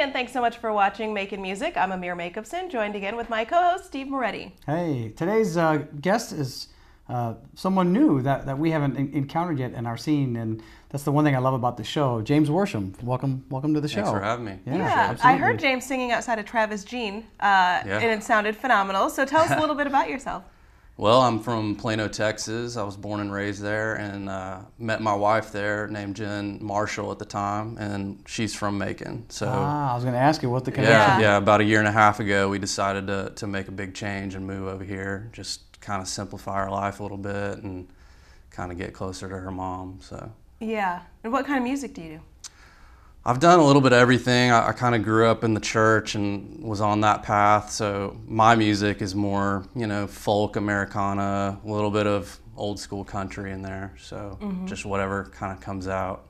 and thanks so much for watching Macon Music. I'm Amyre Makupson, joined again with my co-host, Steve Moretti. Hey, today's guest is someone new that we haven't encountered yet in our scene, and that's the one thing I love about the show. James Worsham, welcome to the show. Thanks for having me. Yeah, I heard James singing outside of Travis Jean, and it sounded phenomenal. So tell us a little bit about yourself. Well, I'm from Plano, Texas. I was born and raised there, and met my wife there named Jen Marshall at the time, and she's from Macon. So I was going to ask you what the connection. Yeah, about a year and a half ago, we decided to make a big change and move over here, just kind of simplify our life a little bit and kind of get closer to her mom. So yeah, and what kind of music do you do? I've done a little bit of everything. I kind of grew up in the church and was on that path, so my music is more, folk, Americana, a little bit of old school country in there, so just whatever kind of comes out.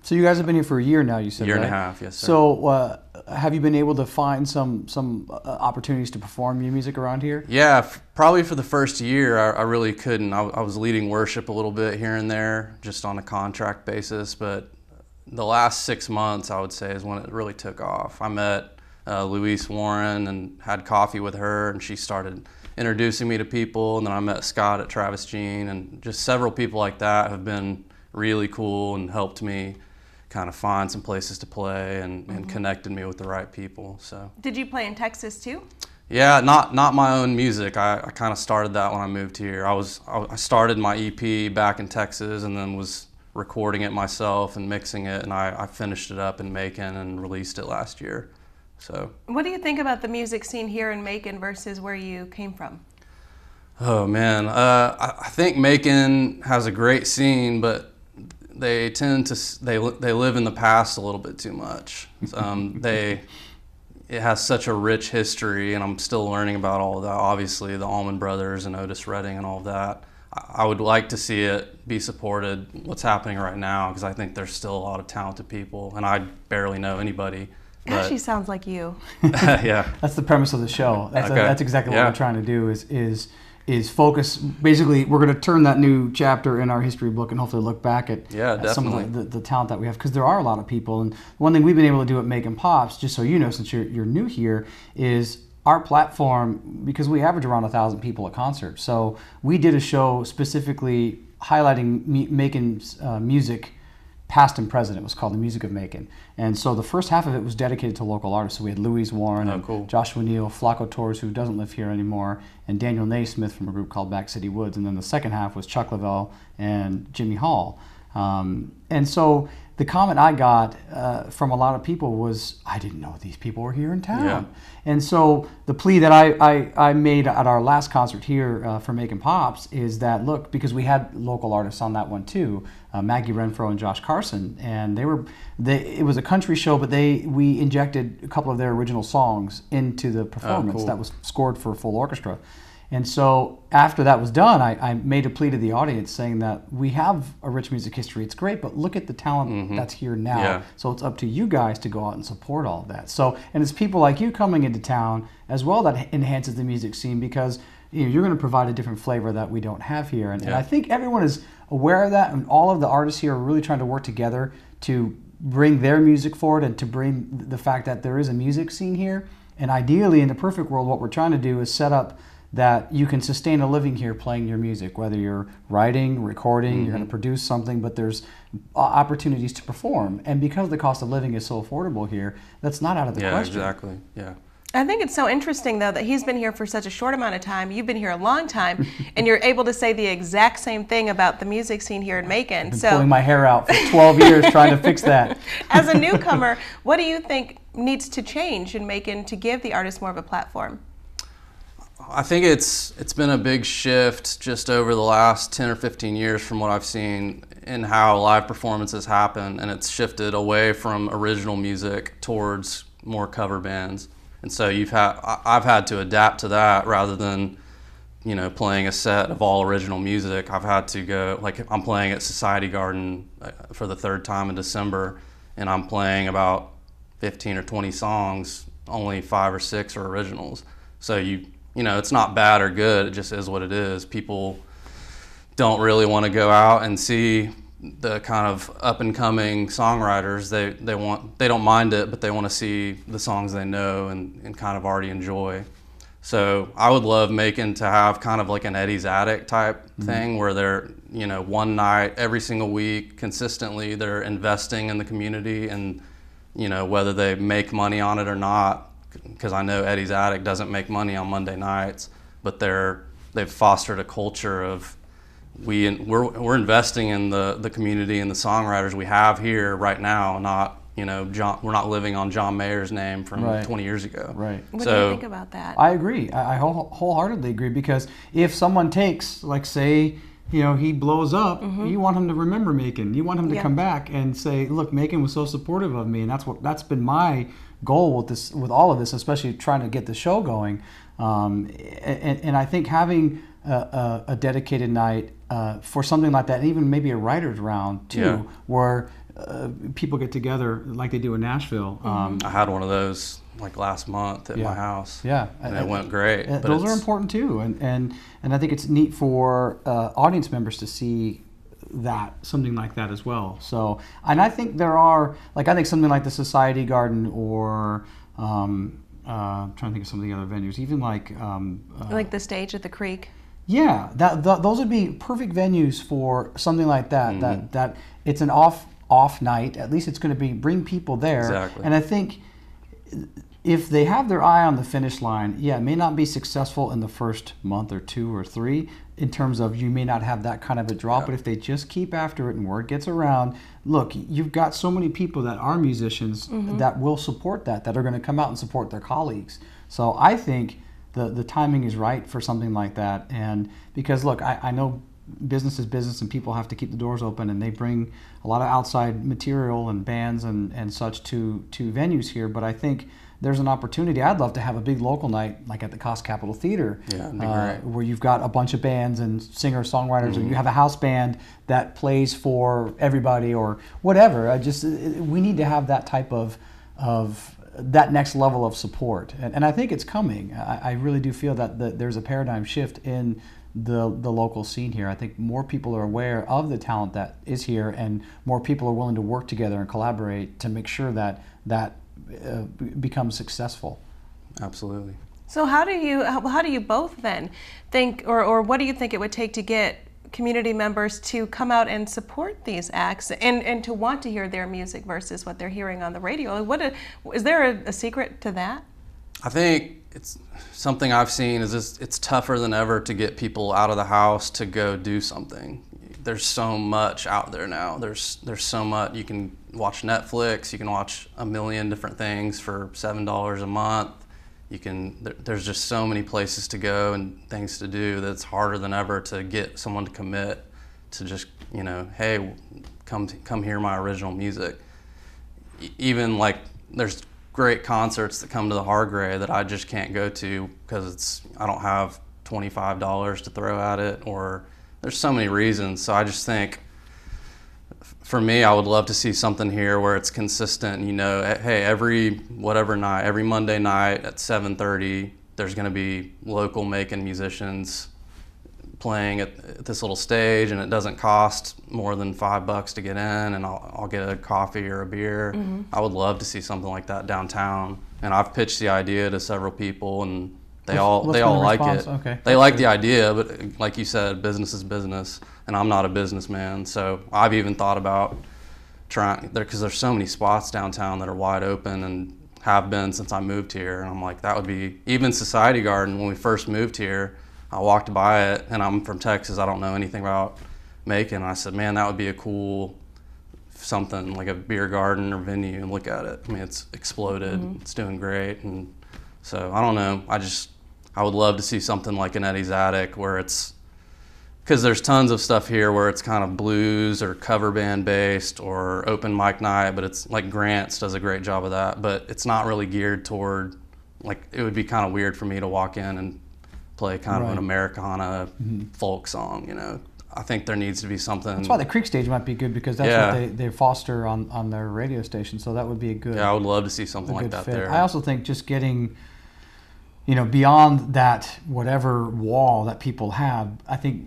So you guys have been here for a year now, you said, Year right? and a half, yes, sir. So have you been able to find some opportunities to perform your music around here? Yeah, probably for the first year, I really couldn't. I was leading worship a little bit here and there, just on a contract basis, but the last 6 months, I would say, is when it really took off. I met Louise Warren and had coffee with her, and she started introducing me to people, and then I met Scott at Travis Jean, and just several people like that have been really cool and helped me kind of find some places to play and connected me with the right people. So. Did you play in Texas too? Yeah, not my own music. I kind of started that when I moved here. I started my EP back in Texas and then was recording it myself and mixing it, and I finished it up in Macon and released it last year. So. What do you think about the music scene here in Macon versus where you came from? Oh man, I think Macon has a great scene, but they tend to they live in the past a little bit too much. It has such a rich history, and I'm still learning about all of that. Obviously, the Allman Brothers and Otis Redding and all of that. I would like to see it be supported, what's happening right now, because I think there's still a lot of talented people, and I barely know anybody. It actually sounds like you. Yeah. That's the premise of the show. That's exactly what we're trying to do is focus. Basically, we're going to turn that new chapter in our history book and hopefully look back at some of the talent that we have, because there are a lot of people. And one thing we've been able to do at Macon Pops, just so you know, since you're new here, is our platform, because we average around 1,000 people a concert. So we did a show specifically highlighting Macon's music, past and present. It was called The Music of Macon. And so the first half of it was dedicated to local artists. So we had Louise Warren and Joshua Neal, Flacco Torres, who doesn't live here anymore, and Daniel Naismith from a group called Back City Woods. And then the second half was Chuck Lavelle and Jimmy Hall. And so the comment I got from a lot of people was, I didn't know these people were here in town. Yeah. And so the plea that I made at our last concert here for Macon Pops is that, look, because we had local artists on that one too, Maggie Renfro and Josh Carson, and it was a country show, but we injected a couple of their original songs into the performance that was scored for a full orchestra. And so after that was done, I made a plea to the audience saying that we have a rich music history. It's great, but look at the talent that's here now. Yeah. So it's up to you guys to go out and support all of that. So, and it's people like you coming into town as well that enhances the music scene, because you're going to provide a different flavor that we don't have here. And I think everyone is aware of that, and all of the artists here are really trying to work together to bring their music forward and to bring the fact that there is a music scene here. And ideally, in the perfect world, what we're trying to do is set up that you can sustain a living here playing your music, whether you're writing, recording, you're going to produce something, but there's opportunities to perform. And because the cost of living is so affordable here, that's not out of the question. Yeah, exactly. Yeah. I think it's so interesting, though, that he's been here for such a short amount of time. You've been here a long time, and you're able to say the exact same thing about the music scene here in Macon. I've been pulling my hair out for 12 years trying to fix that. As a newcomer, what do you think needs to change in Macon to give the artists more of a platform? I think it's been a big shift just over the last 10 or 15 years from what I've seen in how live performances happen, and it's shifted away from original music towards more cover bands. And so I've had to adapt to that rather than, playing a set of all original music. I've had to go, like I'm playing at Society Garden for the 3rd time in December, and I'm playing about 15 or 20 songs, only 5 or 6 are originals. So it's not bad or good, it just is what it is. People don't really want to go out and see the kind of up and coming songwriters, they don't mind it, but they want to see the songs they know and kind of already enjoy. So I would love Macon to have kind of like an Eddie's Attic type thing, where they're, you know, one night every single week consistently they're investing in the community, and, you know, whether they make money on it or not, because I know Eddie's Attic doesn't make money on Monday nights, but they've fostered a culture of we're investing in the community and the songwriters we have here right now, not, you know, we're not living on John Mayer's name from 20 years ago. Right. What do you think about that? I agree. I wholeheartedly agree, because if someone takes, like, say, you know, he blows up, you want him to remember Macon. You want him to come back and say, look, Macon was so supportive of me, and that's been my goal with all of this, especially trying to get the show going. And I think having a dedicated night for something like that, and even maybe a writer's round too, where people get together like they do in Nashville. I had one of those like last month at my house. Yeah, and it went great. But those are important too, and I think it's neat for audience members to see something like that as well. So, and I think there are, like, I think something like the Society Garden, or I'm trying to think of some of the other venues, even like the stage at the Creek. Yeah, those would be perfect venues for something like that. That it's an off night. At least it's going to bring people there. Exactly. And I think if they have their eye on the finish line, it may not be successful in the first month or 2 or 3 in terms of you may not have that kind of a drop, but if they just keep after it and word gets around, look, you've got so many people that are musicians that will support that are going to come out and support their colleagues. So I think the timing is right for something like that. And because, look, I know business is business, and people have to keep the doors open, and they bring a lot of outside material and bands and such to venues here, but I think there's an opportunity. I'd love to have a big local night, like at the Cost Capital Theater, where you've got a bunch of bands and singer-songwriters, or you have a house band that plays for everybody, or whatever. We need to have that type of that next level of support, and I think it's coming. I really do feel that there's a paradigm shift in the local scene here. I think more people are aware of the talent that is here, and more people are willing to work together and collaborate to make sure that becomes successful. Absolutely. So how do you both then think, or what do you think it would take to get community members to come out and support these acts and to want to hear their music versus what they're hearing on the radio? Is there a secret to that? I think it's something I've seen is it's tougher than ever to get people out of the house to go do something. There's so much out there now. There's so much. You can watch Netflix. You can watch a million different things for $7 a month. There's just so many places to go and things to do that it's harder than ever to get someone to commit to just, you know, hey, come hear my original music. Even like there's great concerts that come to the Hargray that I just can't go to because I don't have $25 to throw at it, or there's so many reasons. So I just think, for me, I would love to see something here where it's consistent. You know, hey, every Monday night at 7:30, there's going to be local Macon musicians playing at this little stage, and it doesn't cost more than $5 to get in, and I'll get a coffee or a beer. I would love to see something like that downtown, and I've pitched the idea to several people, and they all like it. Okay. They like the idea, but like you said, business is business, and I'm not a businessman. So I've even thought about trying there, because there's so many spots downtown that are wide open and have been since I moved here. And I'm like, that would be, even Society Garden, when we first moved here, I walked by it, and I'm from Texas. I don't know anything about Macon. I said, man, that would be a cool something, like a beer garden or venue, and look at it. I mean, it's exploded. It's doing great. And so I don't know. I would love to see something like an Eddie's Attic, where it's, because there's tons of stuff here where it's kind of blues or cover band based or open mic night, but it's like Grant's does a great job of that, but it's not really geared toward, like, it would be kind of weird for me to walk in and play kind of an Americana folk song, you know. I think there needs to be something. That's why the Creek stage might be good, because that's what they foster on their radio station, so that would be a good. Yeah, I would love to see something like that fit there. I also think just getting, you know, beyond that whatever wall that people have, I think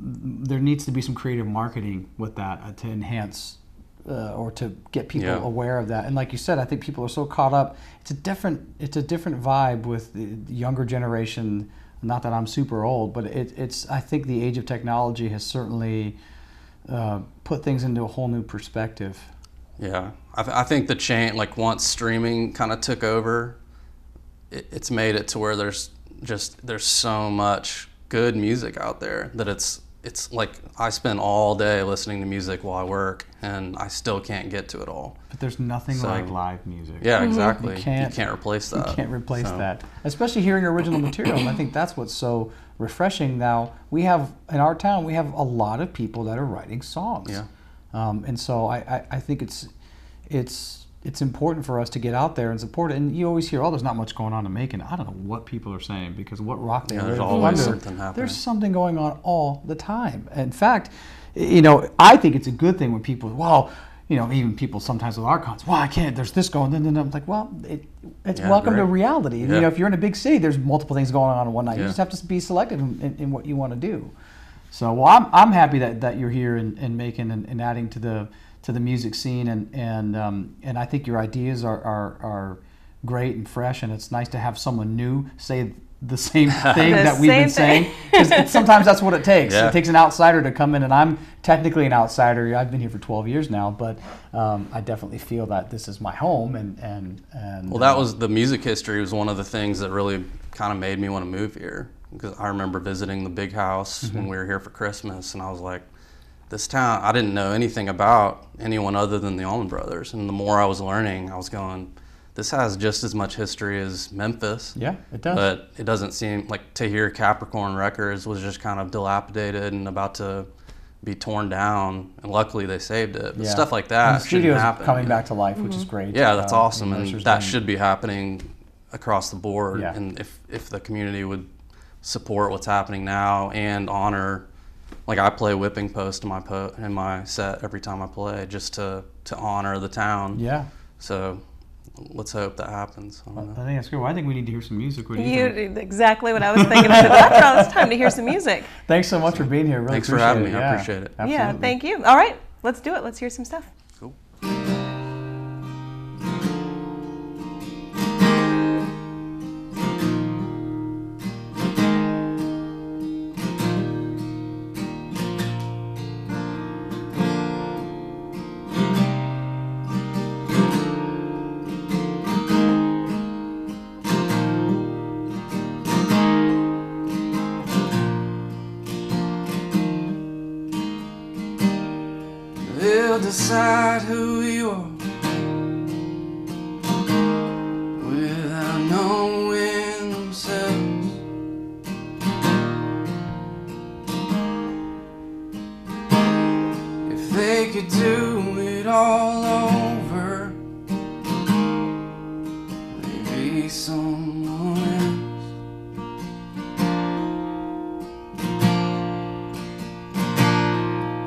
there needs to be some creative marketing with that to enhance or to get people aware of that. And like you said, I think people are so caught up. It's a different vibe with the younger generation. Not that I'm super old, but it's. I think the age of technology has certainly put things into a whole new perspective. Yeah, I think the chain, like once streaming kind of took over, it's made it to where there's so much good music out there that it's like I spend all day listening to music while I work, and I still can't get to it all. But there's nothing like live music. Yeah, exactly. You can't replace that. You can't replace that. Especially hearing original material, and I think that's what's so refreshing now. We have, in our town, we have a lot of people that are writing songs. Yeah. And so I think it's important for us to get out there and support it. And you always hear, oh, there's not much going on in Macon. I don't know what people are saying, because what rock they there's live always under, something happening. there's something going on all the time. In fact, you know, I think it's a good thing when people, well, you know, even people sometimes with our cons, well, I can't, there's this going, then I'm like, well, it's welcome to reality. Yeah. You know, if you're in a big city, there's multiple things going on in one night. Yeah. You just have to be selective in what you want to do. So, well, I'm happy that you're here in Macon and adding to the music scene, and I think your ideas are great and fresh, and it's nice to have someone new say the same thing that we've been saying, because sometimes that's what it takes. Yeah. It takes an outsider to come in, and I'm technically an outsider. I've been here for 12 years now, but I definitely feel that this is my home, and well, that was the music history was one of the things that really kind of made me want to move here, because I remember visiting the big house when we were here for Christmas, and I was like, this town, I didn't know anything about anyone other than the Allman Brothers, and the more I was learning, I was going, this has just as much history as Memphis. Yeah, it does. But it doesn't seem like, to hear Capricorn Records was just kind of dilapidated and about to be torn down, and luckily they saved it. But stuff like that and the studio's shouldn't happen. coming back to life, which is great. Yeah, that's awesome, and that done. should be happening across the board. Yeah. And if the community would support what's happening now and honor, like I play Whipping Post in my set every time I play, just to honor the town. Yeah. So let's hope that happens. I don't know. I think that's good. Well, I think we need to hear some music. What do you think? Exactly what I was thinking. After all, it's time to hear some music. Thanks so much for being here. Really Thanks for having me. Yeah. I appreciate it. Absolutely. Yeah, thank you. All right, let's do it. Let's hear some stuff. Cool. They'll decide who you are without knowing themselves. If they could do it all over, they'd be someone else.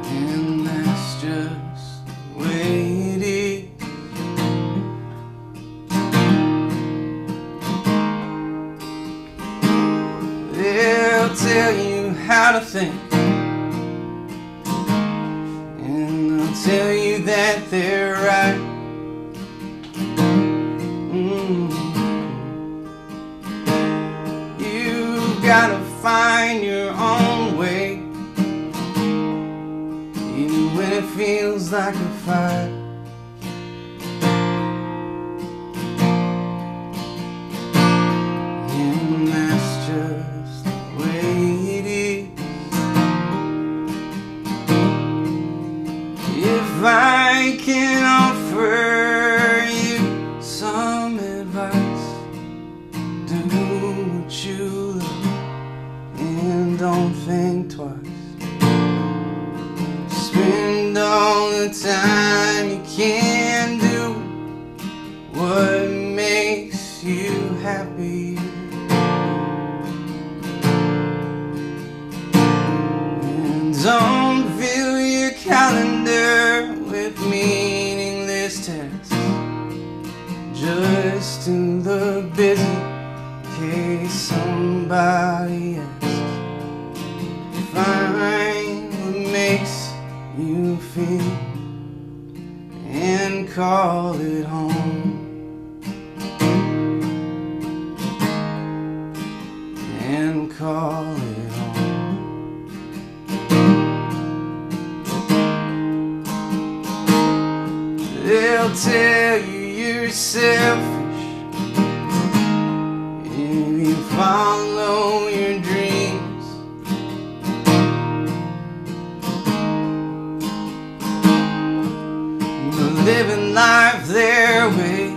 And that's just the way it is. They'll tell you how to think, and they'll tell you that they're right. You've gotta find your own way, even when it feels like a fight. And that's just the way it is. If I can offer you some advice, do what you love and don't think twice. Spend all the time you can do what makes you happy. And don't fill your calendar with meaningless texts just to look busy in case somebody asks. Find feet and call it home. And call it home. They'll tell you you're selfish if you follow your dreams. But living life their way,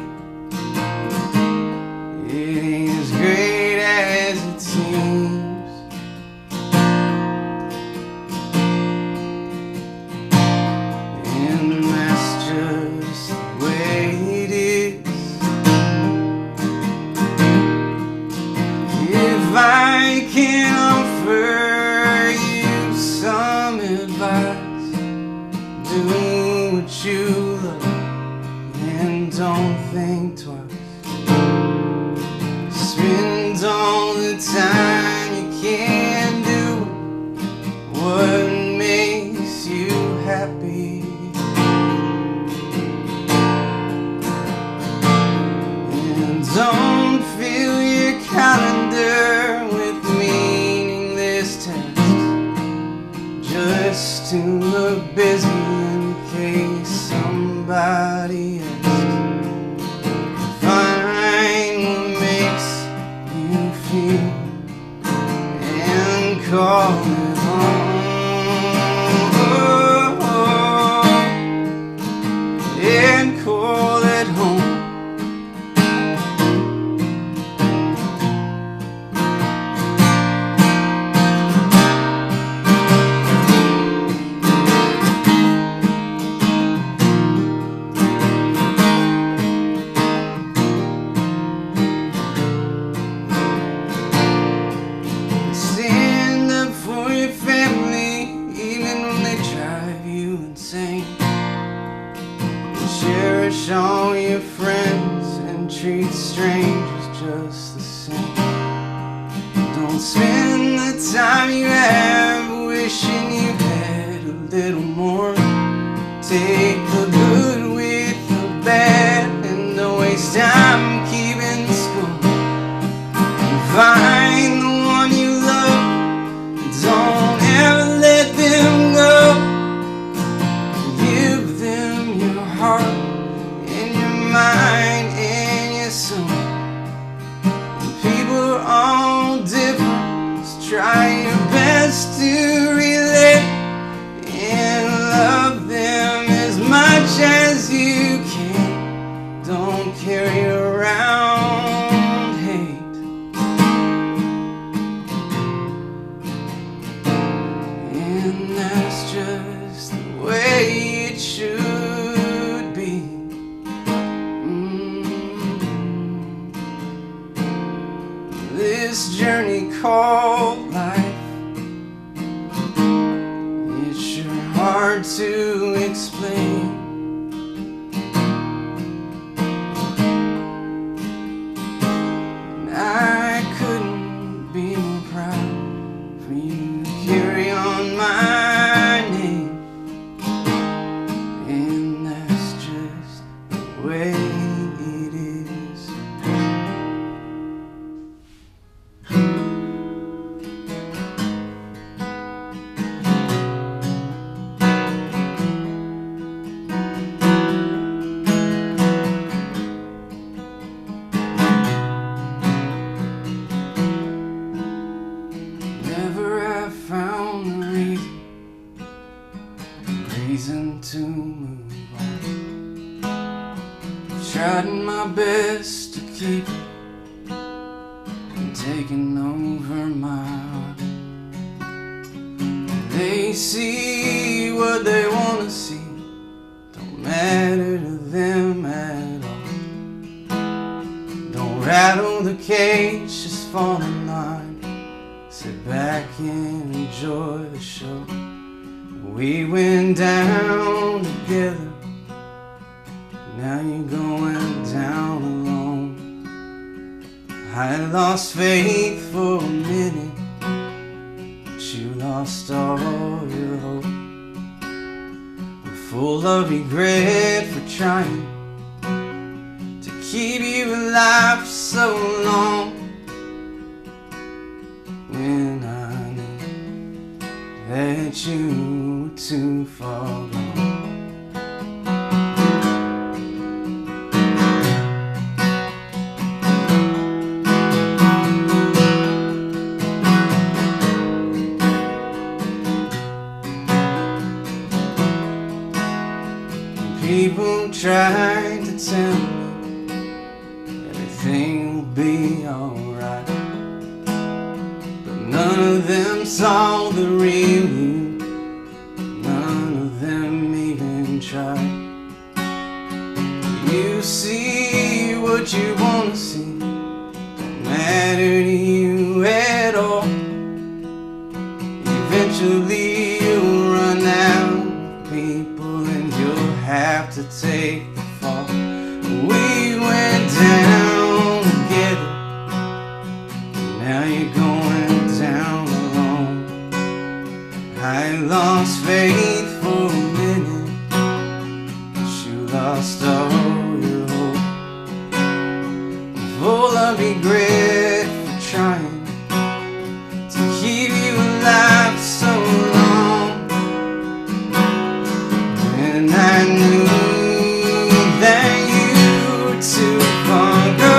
it ain't as great as it seems. And that's just the way it is. If I can offer you some advice, do what you love and don't think twice. Spend all the time you can do what makes you happy. And don't fill your calendar with meaningless tasks just to look busy in case somebody asks. Find what makes you feel and call it home. And call it home. Stand up for your family, even when they drive you insane. Cherish all your friends and treat strangers just the same. Don't spend the time you have wishing you had a little more. Take the good with the bad and don't waste time keeping score. Find the one you love, don't ever let them go. Give them your heart and your mind and your soul. People are all different, just try your best to relate and love them as much as you can. Don't carry around hate. And that's just the way it should be. This journey called life, it's sure hard to explain. And I couldn't be more proud for you to carry on my name. And that's just the way it is. Never have found a reason to move on. Tried my best to keep it from taking over my heart. They see what they want to see, don't matter to them at all. Don't rattle the cage, just fall in line. Sit back and enjoy the show. We went down together, now you're going down alone. I lost faith for a minute, but you lost all your hope. full of regret for trying to keep you alive for so long, when I knew that you were too far gone. People tried to tell me everything will be alright, but none of them saw the real you, none of them even tried. You see what you want to see, don't matter to you at all. Eventually you'll run out of people and you'll have to take the fall. We went down together, now you're going down alone. I lost faith for a minute, but you lost all your hope. I'm full of regret for trying to keep you alive for so long, and I knew that you were too far gone.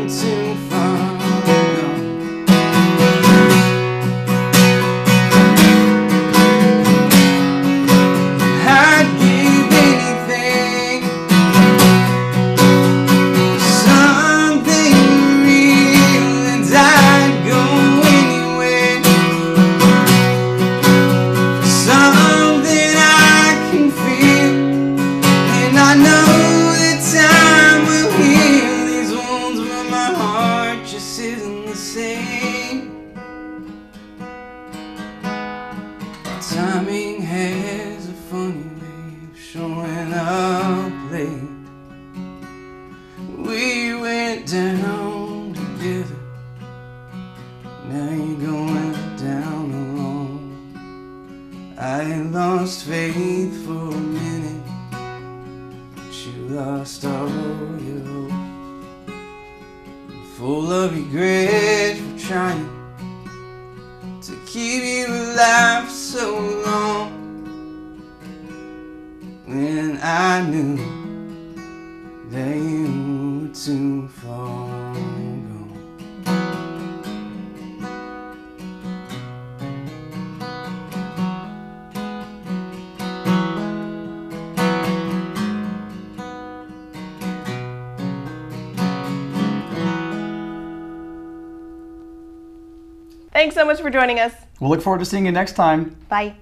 Too far gone. I'd give anything for something real, and I'd go anywhere for something I can feel. And I know that time will heal these wounds, but my heart just isn't the same. Timing has a funny way of showing up late. We went down together, now you're going down alone. I lost faith for a minute, but you lost all your hope. I'm full of regret for trying to keep you alive for so long, when I knew that you were too far gone. Thanks so much for joining us. We'll look forward to seeing you next time. Bye.